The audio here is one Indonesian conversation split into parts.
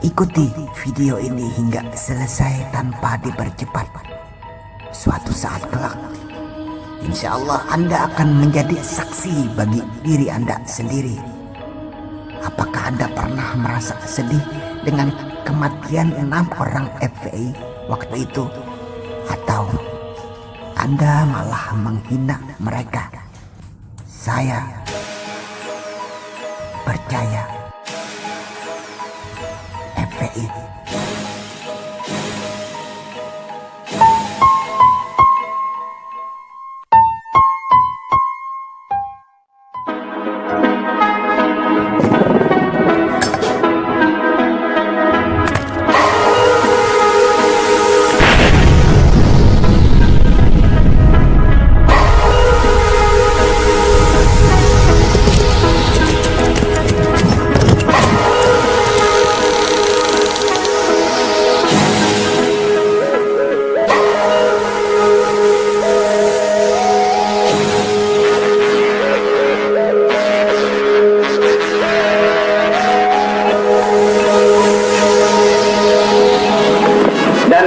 Ikuti video ini hingga selesai tanpa dipercepat. Suatu saat kelak, insya Allah Anda akan menjadi saksi bagi diri Anda sendiri. Apakah Anda pernah merasa sedih dengan kematian 6 orang FPI waktu itu? Atau Anda malah menghina mereka? Saya percaya FPI.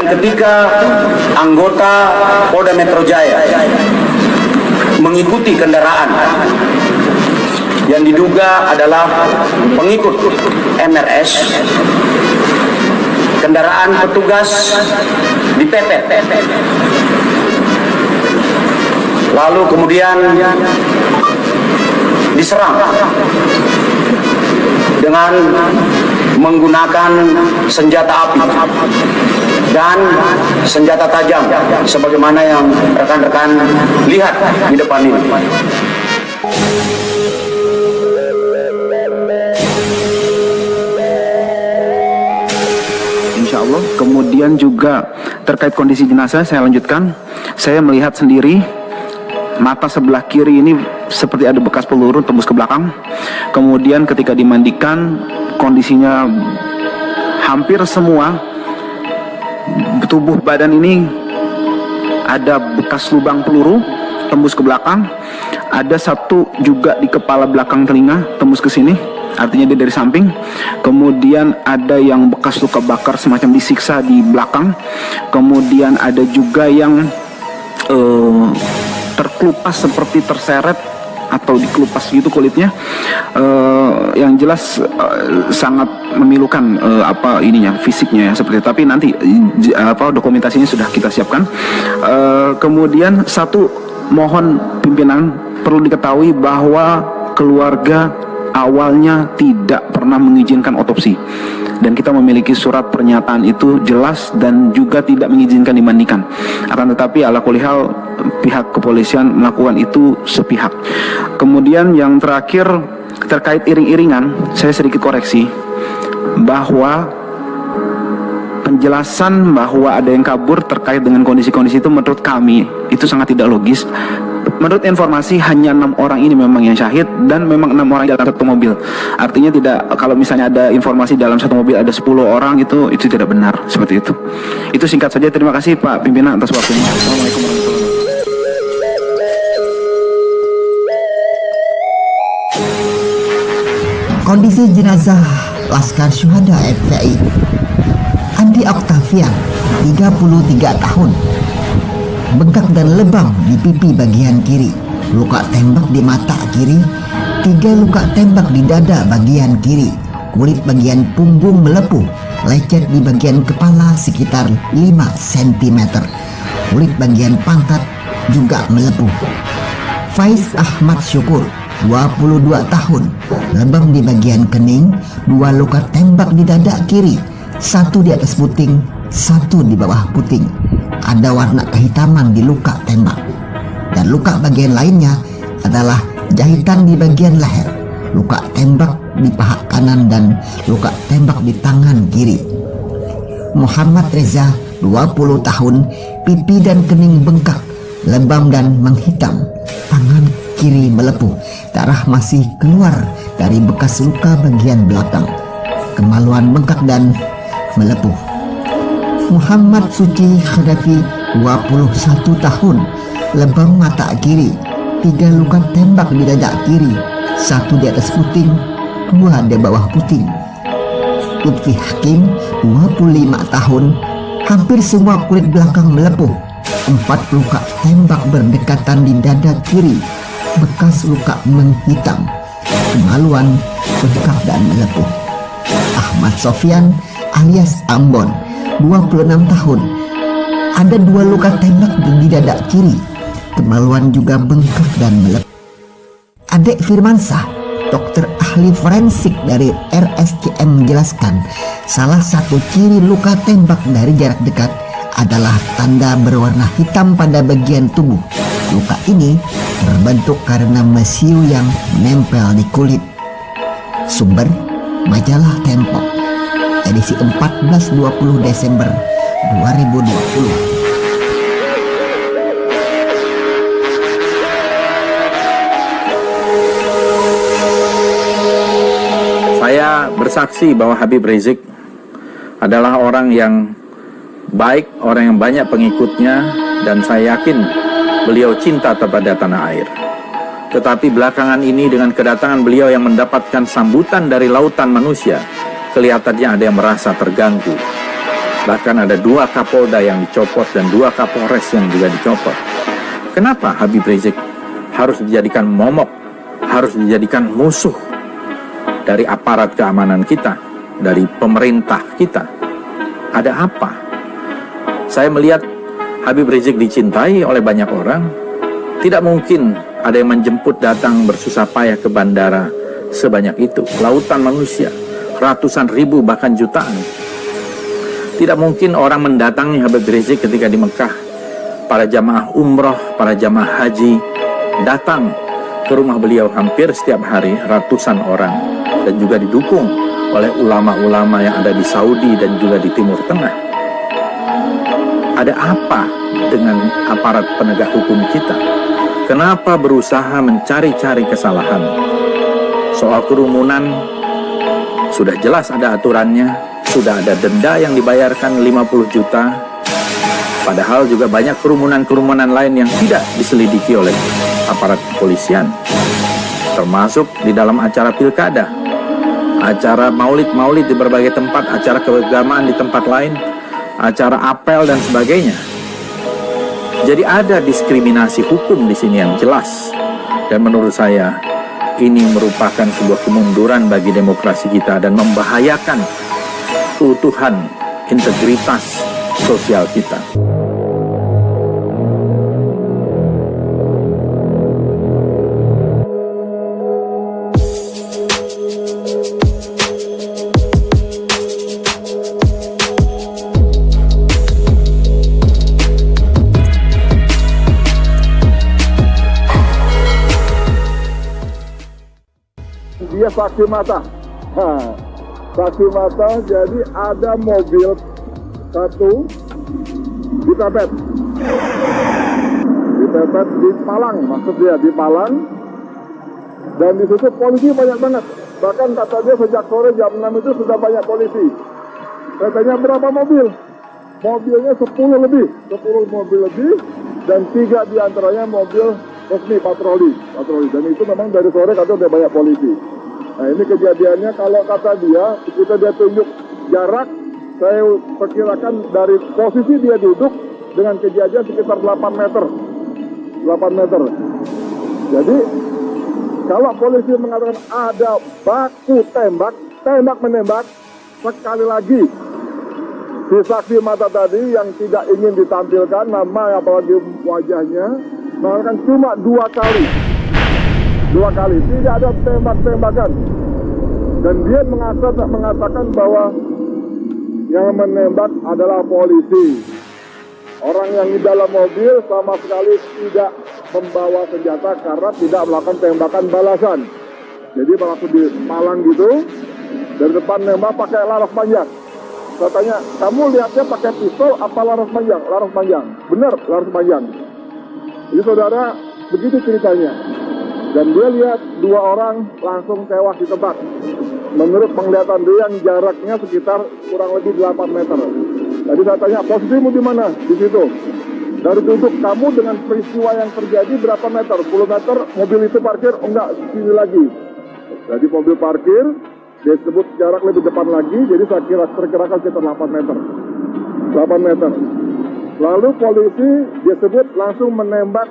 Ketika anggota Polda Metro Jaya mengikuti kendaraan yang diduga adalah pengikut MRS, kendaraan petugas dipepet, lalu kemudian diserang dengan menggunakan senjata api dan senjata tajam sebagaimana yang rekan-rekan lihat di depan ini. Insya Allah. Kemudian juga terkait kondisi jenazah, saya lanjutkan. Saya melihat sendiri mata sebelah kiri ini seperti ada bekas peluru tembus ke belakang. Kemudian ketika dimandikan, kondisinya hampir semua tubuh badan ini ada bekas lubang peluru tembus ke belakang. Ada satu juga di kepala belakang telinga tembus ke sini, artinya dia dari samping. Kemudian ada yang bekas luka bakar semacam disiksa di belakang. Kemudian ada juga yang terkelupas seperti terseret atau dikelupas gitu kulitnya. Yang jelas sangat memilukan fisiknya ya seperti itu. Tapi nanti dokumentasinya sudah kita siapkan. Kemudian satu, mohon pimpinan perlu diketahui bahwa keluarga awalnya tidak pernah mengizinkan otopsi, dan kita memiliki surat pernyataan itu jelas dan juga tidak mengizinkan dimandikan. Akan tetapi ala kulli hal pihak kepolisian melakukan itu sepihak. Kemudian yang terakhir terkait iring-iringan, saya sedikit koreksi bahwa penjelasan bahwa ada yang kabur terkait dengan kondisi-kondisi itu menurut kami itu sangat tidak logis. Menurut informasi hanya 6 orang ini memang yang syahid, dan memang 6 orang dalam satu mobil. Artinya tidak, kalau misalnya ada informasi dalam satu mobil ada 10 orang, itu tidak benar seperti itu. Itu singkat saja. Terima kasih Pak Pimpinan atas waktunya. Assalamualaikum warahmatullahi wabarakatuh. Kondisi jenazah Laskar Syuhada FPI Andi Octavian, 33 tahun, bengkak dan lebam di pipi bagian kiri, luka tembak di mata kiri, 3 luka tembak di dada bagian kiri, kulit bagian punggung melepuh, lecet di bagian kepala sekitar 5 cm, kulit bagian pantat juga melepuh. Faiz Ahmad Syukur, 22 tahun, lebam di bagian kening, 2 luka tembak di dada kiri, 1 di atas puting, 1 di bawah puting. Ada warna kehitaman di luka tembak, dan luka bagian lainnya adalah jahitan di bagian leher, luka tembak di paha kanan, dan luka tembak di tangan kiri. Muhammad Reza, 20 tahun, pipi dan kening bengkak, lebam dan menghitam, tangan kiri melepuh, darah masih keluar dari bekas luka bagian belakang, kemaluan bengkak dan melepuh. Muhammad Suci Khadafi, 21 tahun, lebam mata kiri, 3 luka tembak di dada kiri, 1 di atas puting, 2 di bawah puting. Lutfi Hakim, 25 tahun, hampir semua kulit belakang melepuh. 4 luka tembak berdekatan di dada kiri, bekas luka menghitam, kemaluan, bengkak dan melepuh. Ahmad Sofyan alias Ambon, 26 tahun, ada 2 luka tembak di dada kiri, kemaluan juga bengkak dan melepuh. Adek Firmansyah, dokter ahli forensik dari RSCM menjelaskan, salah satu ciri luka tembak dari jarak dekat adalah tanda berwarna hitam pada bagian tubuh. Luka ini terbentuk karena mesiu yang menempel di kulit. Sumber majalah Tempo, edisi 14-20 Desember 2020. Saya bersaksi bahwa Habib Rizik adalah orang yang baik, orang yang banyak pengikutnya, dan saya yakin beliau cinta kepada tanah air. Tetapi belakangan ini dengan kedatangan beliau yang mendapatkan sambutan dari lautan manusia, kelihatannya ada yang merasa terganggu. Bahkan ada 2 Kapolda yang dicopot dan 2 Kapolres yang juga dicopot. Kenapa Habib Rizik harus dijadikan momok, harus dijadikan musuh dari aparat keamanan kita, dari pemerintah kita? Ada apa? Saya melihat Habib Rizik dicintai oleh banyak orang. Tidak mungkin ada yang menjemput datang bersusah payah ke bandara sebanyak itu. Lautan manusia, ratusan ribu bahkan jutaan. Tidak mungkin orang mendatangi Habib Rizik ketika di Mekah. Para jamaah umroh, para jamaah haji datang ke rumah beliau hampir setiap hari, ratusan orang. Dan juga didukung oleh ulama-ulama yang ada di Saudi dan juga di Timur Tengah. Ada apa dengan aparat penegak hukum kita? Kenapa berusaha mencari-cari kesalahan? Soal kerumunan, sudah jelas ada aturannya, sudah ada denda yang dibayarkan 50 juta. Padahal juga banyak kerumunan-kerumunan lain yang tidak diselidiki oleh aparat kepolisian. Termasuk di dalam acara pilkada, acara maulid-maulid di berbagai tempat, acara keagamaan di tempat lain, acara apel dan sebagainya. Jadi ada diskriminasi hukum di sini yang jelas. Dan menurut saya ini merupakan sebuah kemunduran bagi demokrasi kita dan membahayakan keutuhan integritas sosial kita. Dia saksi mata. Saksi mata, jadi ada mobil satu dipepet di Palang, maksud dia di Palang, dan di situ polisi banyak banget. Bahkan kata dia sejak sore jam 6 itu sudah banyak polisi. Saya tanya berapa mobil? Mobilnya 10 mobil lebih, dan 3 diantaranya mobil resmi patroli. Dan itu memang dari sore kata udah banyak polisi. Nah ini kejadiannya, kalau kata dia, kita dia tunjuk jarak, saya perkirakan dari posisi dia duduk dengan kejadian sekitar 8 meter. Jadi kalau polisi mengatakan ada baku tembak menembak, sekali lagi si saksi mata tadi yang tidak ingin ditampilkan nama apalagi wajahnya, mengatakan cuma 2 kali, tidak ada tembak-tembakan. Dan dia mengatakan bahwa yang menembak adalah polisi. Orang yang di dalam mobil sama sekali tidak membawa senjata karena tidak melakukan tembakan balasan. Jadi langsung di Malang gitu, dari depan nembak pakai laras panjang. Saya tanya, kamu lihatnya pakai pistol apa laras panjang? Laras panjang. Benar, laras panjang. Jadi saudara, begitu ceritanya. Dan dia lihat 2 orang langsung tewas di tempat. Menurut penglihatan dia yang jaraknya sekitar kurang lebih 8 meter. Tadi saya tanya, posisimu di mana? Di situ. Dari duduk kamu dengan peristiwa yang terjadi berapa meter? 10 meter, mobil itu parkir? Enggak, sini lagi. Jadi mobil parkir, Dia sebut jarak lebih depan lagi, jadi saya perkirakan sekitar 8 meter. 8 meter. Lalu polisi dia sebut langsung menembak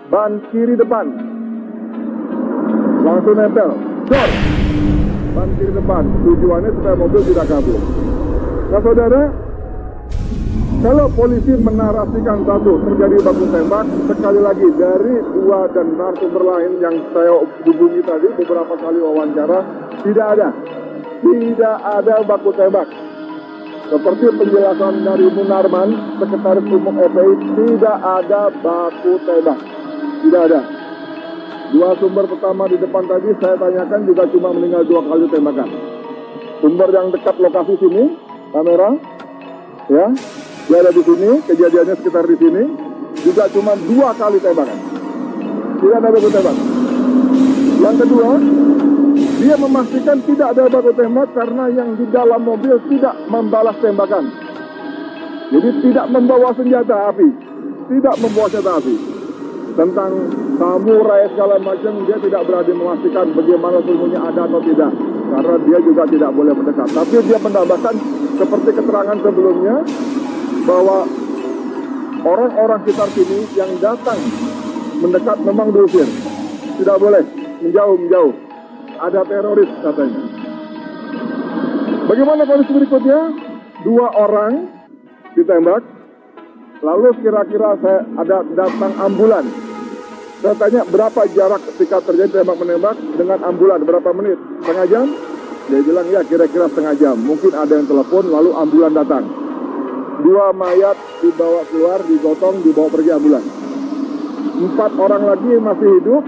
ban kiri depan. Langsung nempel. Dor! Ban kiri depan. Tujuannya supaya mobil tidak kabur. Nah saudara, kalau polisi menarasikan satu terjadi baku tembak, sekali lagi dari dua dan narasumber lain yang saya hubungi tadi beberapa kali wawancara, tidak ada baku tembak. Seperti penjelasan dari Munarman, Sekretaris Umum FPI, tidak ada baku tembak, tidak ada. Dua sumber pertama di depan tadi saya tanyakan juga cuma meninggal 2 kali tembakan. Sumber yang dekat lokasi sini, kamera, ya. Dia ada di sini, kejadiannya sekitar di sini, juga cuma 2 kali tembakan. Tidak ada baku tembak. Yang kedua, dia memastikan tidak ada baku tembak karena yang di dalam mobil tidak membalas tembakan. Jadi tidak membawa senjata api, tidak membawa senjata api. Tentang samurai segala macam, dia tidak berani memastikan bagaimana sesungguhnya ada atau tidak, karena dia juga tidak boleh mendekat. Tapi dia menambahkan seperti keterangan sebelumnya, bahwa orang-orang sekitar sini yang datang mendekat memang diusir. Tidak boleh, menjauh. Ada teroris katanya. Bagaimana kondisi berikutnya? 2 orang ditembak. Lalu kira-kira saya ada datang ambulan. Saya tanya berapa jarak ketika terjadi tembak-menembak dengan ambulan, berapa menit? Setengah jam? Dia bilang ya kira-kira setengah jam. Mungkin ada yang telepon lalu ambulan datang. 2 mayat dibawa keluar, digotong, dibawa pergi ambulan. 4 orang lagi masih hidup,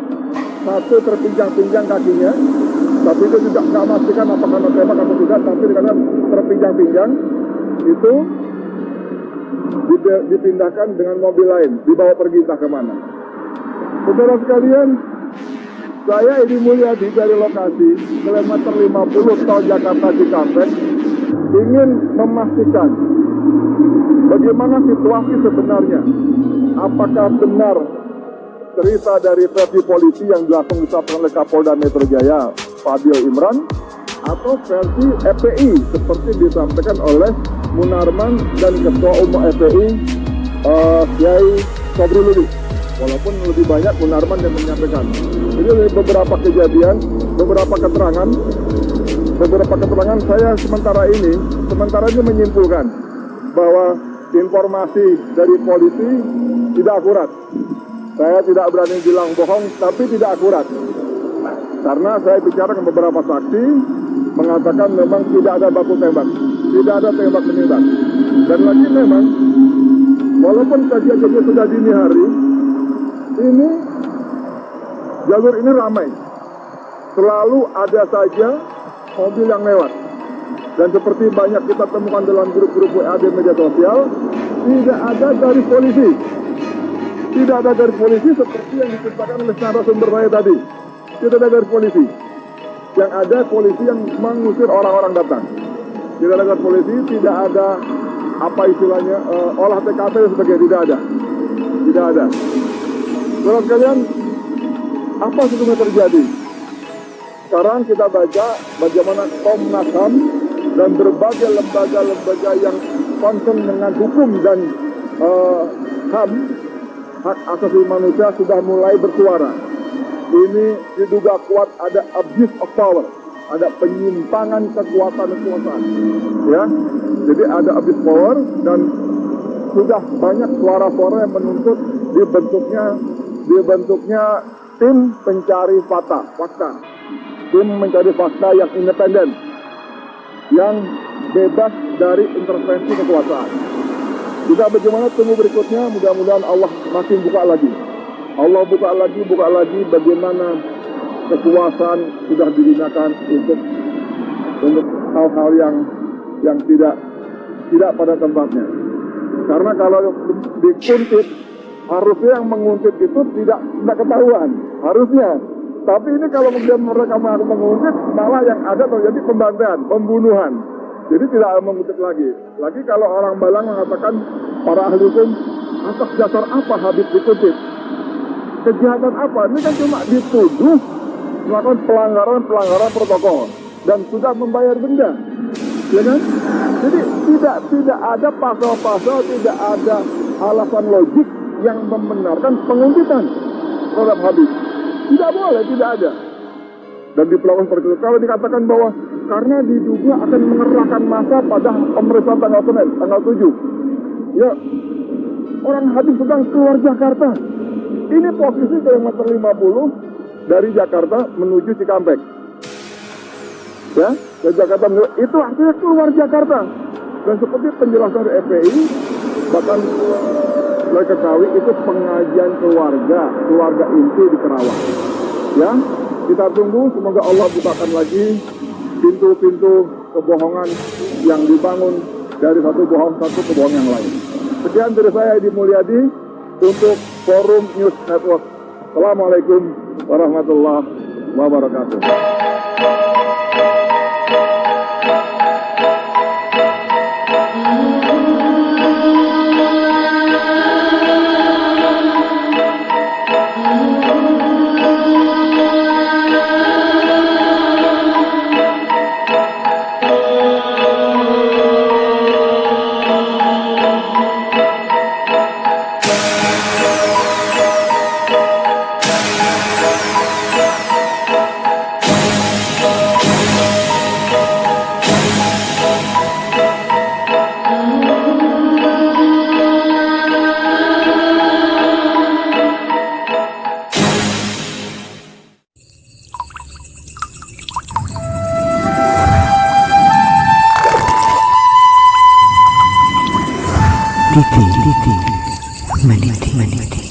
1 terpinjang-pinjang kakinya, tapi itu juga nggak memastikan apakah kena tembak atau tidak, tapi dikatakan terpinjang-pinjang, itu dipindahkan dengan mobil lain, dibawa pergi entah kemana. Saudara sekalian, saya Edi Mulyadi dari lokasi kilometer 50 tol Jakarta Cikampek ingin memastikan bagaimana situasi sebenarnya. Apakah benar cerita dari versi polisi yang langsung disampaikan oleh Kapolda Metro Jaya, Fadil Imran, atau versi FPI seperti disampaikan oleh Munarman dan Ketua Umum FPI Kiai Sobri Lubis. Walaupun lebih banyak Munarman yang menyampaikan. Jadi beberapa kejadian, beberapa keterangan saya sementara ini menyimpulkan bahwa informasi dari polisi tidak akurat. Saya tidak berani bilang bohong, tapi tidak akurat. Karena saya bicara dengan beberapa saksi, mengatakan memang tidak ada baku tembak, tidak ada tembak-menembak. Dan lagi memang, walaupun kejadiannya sudah dini hari, ini jalur ini ramai. Selalu ada saja mobil yang lewat. Dan seperti banyak kita temukan dalam grup-grup WA di media sosial, tidak ada garis polisi. Tidak ada garis polisi seperti yang diceritakan oleh narasumber saya tadi. Tidak ada garis polisi. Yang ada polisi yang mengusir orang-orang datang. Tidak ada garis polisi, tidak ada apa istilahnya olah TKP dan sebagainya, tidak ada. Tidak ada. Saudara sekalian, apa sesungguhnya terjadi? Sekarang kita baca bagaimana Komnas HAM dan berbagai lembaga-lembaga yang concern dengan hukum dan HAM, hak asasi manusia, sudah mulai bersuara. Ini diduga kuat ada abuse of power, ada penyimpangan kekuasaan. Ya, jadi ada abuse power dan sudah banyak suara-suara yang menuntut dibentuknya tim pencari fakta, tim mencari fakta yang independen, yang bebas dari intervensi kekuasaan. Juga bagaimana tunggu berikutnya, mudah-mudahan Allah makin buka lagi. Allah buka lagi bagaimana kekuasaan sudah digunakan untuk hal-hal yang tidak pada tempatnya. Karena kalau dikuntit, harusnya yang menguntit itu tidak ketahuan, harusnya. Tapi ini kalau kemudian mereka menguntit, malah yang ada terjadi pembantaian, pembunuhan. Jadi tidak menguntit lagi. Lagi kalau orang Balang mengatakan, para ahli hukum, atas dasar apa Habib dikuntit? Kejahatan apa? Ini kan cuma dituduh melakukan pelanggaran protokol. dan sudah membayar denda, ya kan? Jadi tidak ada pasal-pasal, tidak ada alasan logik yang membenarkan penguntitan terhadap Habib. Tidak boleh, tidak ada. Dan diperlakukan seperti itu. Kalau dikatakan bahwa karena diduga akan mengerahkan massa pada pemeriksaan tanggal Senin, tanggal 7. Ya, orang Habib sedang keluar Jakarta. Ini posisi kilometer 50 dari Jakarta menuju Cikampek. Ya, dari Jakarta menuju, itu artinya keluar Jakarta. Dan seperti penjelasan dari FPI, bahkan saya ketahui itu pengajian keluarga inti di Kerawang. Ya, kita tunggu, semoga Allah bukakan lagi pintu-pintu kebohongan yang dibangun dari satu kebohongan yang lain. Sekian dari saya, Edi Mulyadi, untuk Forum News Network. Assalamualaikum warahmatullahi wabarakatuh. Meniti.